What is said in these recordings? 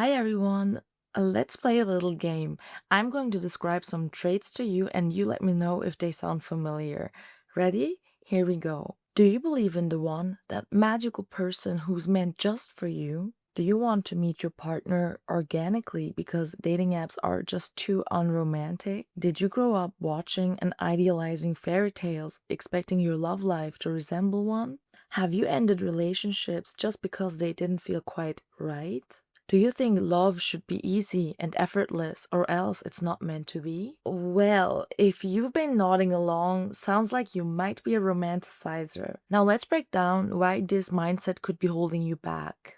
Hi everyone. Let's play a little game. I'm going to describe some traits to you and you let me know if they sound familiar. Ready? Here we go. Do you believe in the one, that magical person who's meant just for you? Do you want to meet your partner organically because dating apps are just too unromantic? Did you grow up watching and idealizing fairy tales, expecting your love life to resemble one? Have you ended relationships just because they didn't feel quite right? Do you think love should be easy and effortless, or else it's not meant to be? Well, if you've been nodding along, sounds like you might be a romanticizer. Now let's break down why this mindset could be holding you back.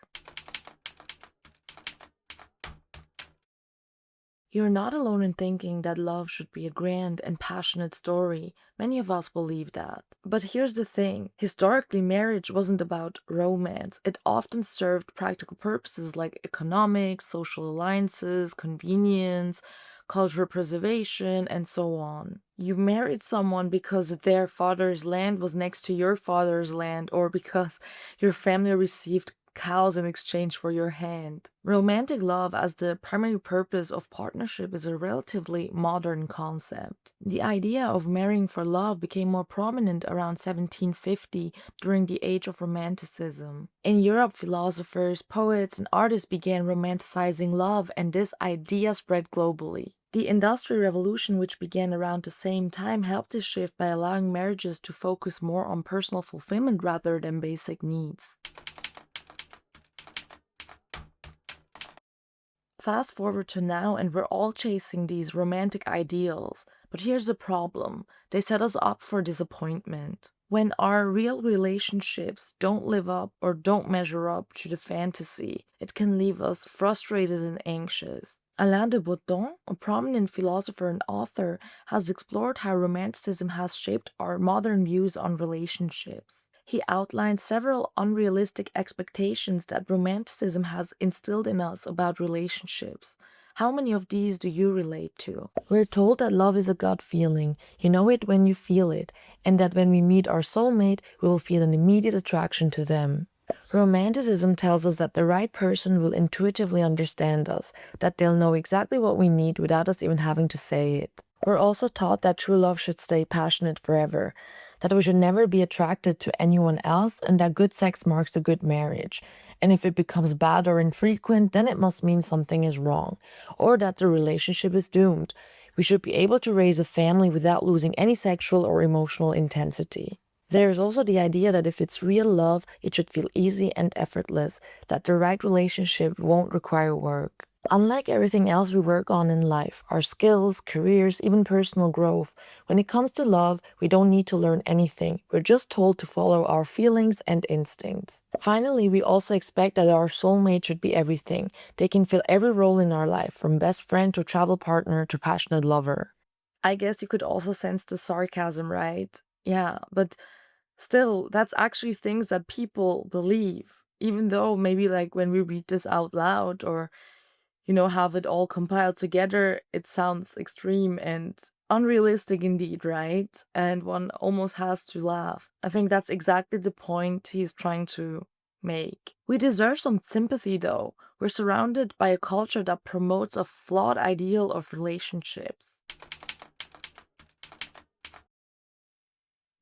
You're not alone in thinking that love should be a grand and passionate story. Many of us believe that. But here's the thing, historically, marriage wasn't about romance. It often served practical purposes like economics, social alliances, convenience, cultural preservation, and so on. You married someone because their father's land was next to your father's land, or because your family received cows in exchange for your hand. Romantic love as the primary purpose of partnership is a relatively modern concept. The idea of marrying for love became more prominent around 1750 during the age of Romanticism. In Europe, philosophers, poets, and artists began romanticizing love, and this idea spread globally. The Industrial Revolution, which began around the same time, helped this shift by allowing marriages to focus more on personal fulfillment rather than basic needs. Fast forward to now, and we're all chasing these romantic ideals. But here's the problem, they set us up for disappointment. When our real relationships don't live up or don't measure up to the fantasy, it can leave us frustrated and anxious. Alain de Botton, a prominent philosopher and author, has explored how romanticism has shaped our modern views on relationships. He outlined several unrealistic expectations that romanticism has instilled in us about relationships. How many of these do you relate to? We're told that love is a gut feeling. You know it when you feel it, and that when we meet our soulmate, we will feel an immediate attraction to them. Romanticism tells us that the right person will intuitively understand us, that they'll know exactly what we need without us even having to say it. We're also taught that true love should stay passionate forever, that we should never be attracted to anyone else, and that good sex marks a good marriage. And if it becomes bad or infrequent, then it must mean something is wrong, or that the relationship is doomed. We should be able to raise a family without losing any sexual or emotional intensity. There is also the idea that if it's real love, it should feel easy and effortless, that the right relationship won't require work. Unlike everything else we work on in life, our skills, careers, even personal growth, when it comes to love, we don't need to learn anything. We're just told to follow our feelings and instincts. Finally, we also expect that our soulmate should be everything. They can fill every role in our life, from best friend to travel partner to passionate lover. I guess you could also sense the sarcasm, right? Yeah, but still, that's actually things that people believe. Even though maybe like when we read this out loud or have it all compiled together, it sounds extreme and unrealistic indeed, right? And one almost has to laugh. I think that's exactly the point he's trying to make. We deserve some sympathy though. We're surrounded by a culture that promotes a flawed ideal of relationships.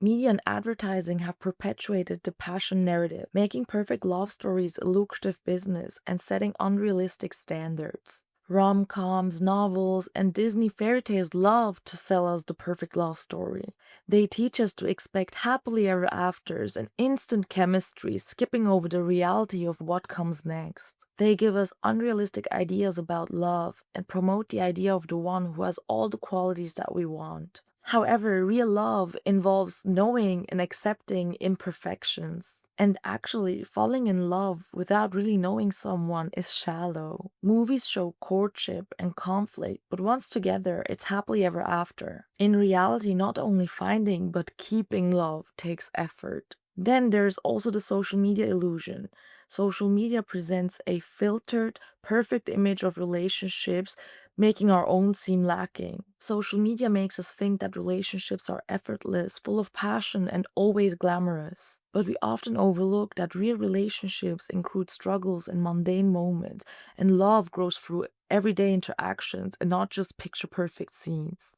Media and advertising have perpetuated the passion narrative, making perfect love stories a lucrative business and setting unrealistic standards. Rom-coms, novels, and Disney fairy tales love to sell us the perfect love story. They teach us to expect happily ever afters and instant chemistry, skipping over the reality of what comes next. They give us unrealistic ideas about love and promote the idea of the one who has all the qualities that we want. However, real love involves knowing and accepting imperfections. And actually, falling in love without really knowing someone is shallow. Movies show courtship and conflict, but once together, it's happily ever after. In reality, not only finding but keeping love takes effort. Then there's also the social media illusion. Social media presents a filtered, perfect image of relationships, making our own seem lacking. Social media makes us think that relationships are effortless, full of passion, and always glamorous. But we often overlook that real relationships include struggles and mundane moments, and love grows through everyday interactions and not just picture perfect scenes.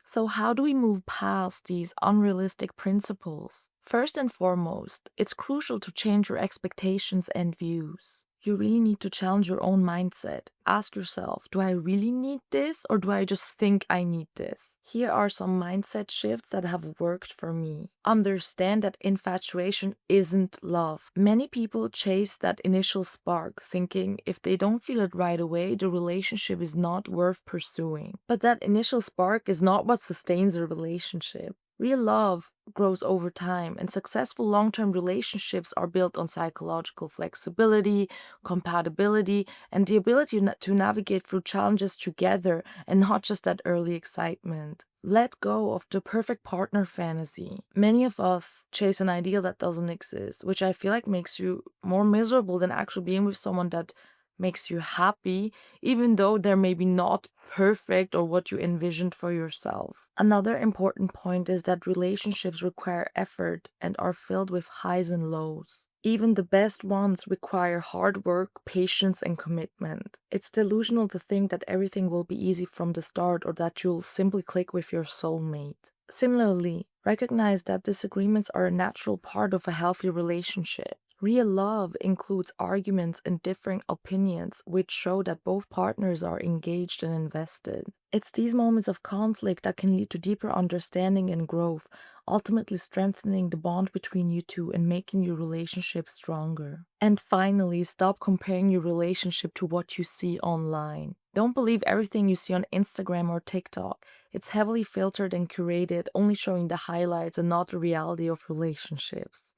So, how do we move past these unrealistic principles? First and foremost, it's crucial to change your expectations and views. You really need to challenge your own mindset. Ask yourself, do I really need this or do I just think I need this? Here are some mindset shifts that have worked for me. Understand that infatuation isn't love. Many people chase that initial spark, thinking if they don't feel it right away, the relationship is not worth pursuing. But that initial spark is not what sustains a relationship. Real love grows over time, and successful long term relationships are built on psychological flexibility, compatibility, and the ability to navigate through challenges together and not just that early excitement. Let go of the perfect partner fantasy. Many of us chase an ideal that doesn't exist, which I feel like makes you more miserable than actually being with someone that makes you happy, even though they're maybe not perfect or what you envisioned for yourself. Another important point is that relationships require effort and are filled with highs and lows. Even the best ones require hard work, patience, and commitment. It's delusional to think that everything will be easy from the start or that you'll simply click with your soulmate. Similarly, recognize that disagreements are a natural part of a healthy relationship. Real love includes arguments and differing opinions, which show that both partners are engaged and invested. It's these moments of conflict that can lead to deeper understanding and growth, ultimately strengthening the bond between you two and making your relationship stronger. And finally, stop comparing your relationship to what you see online. Don't believe everything you see on Instagram or TikTok. It's heavily filtered and curated, only showing the highlights and not the reality of relationships.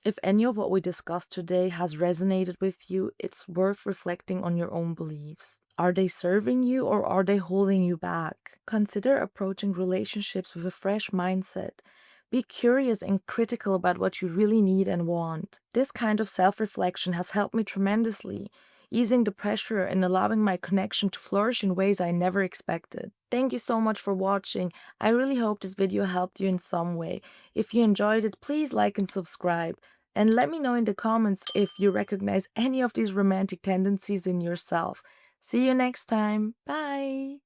If any of what we discussed today has resonated with you, it's worth reflecting on your own beliefs. Are they serving you or are they holding you back? Consider approaching relationships with a fresh mindset. Be curious and critical about what you really need and want. This kind of self reflection has helped me tremendously, easing the pressure and allowing my connection to flourish in ways I never expected. Thank you so much for watching. I really hope this video helped you in some way. If you enjoyed it, please like and subscribe. And let me know in the comments if you recognize any of these romantic tendencies in yourself. See you next time. Bye.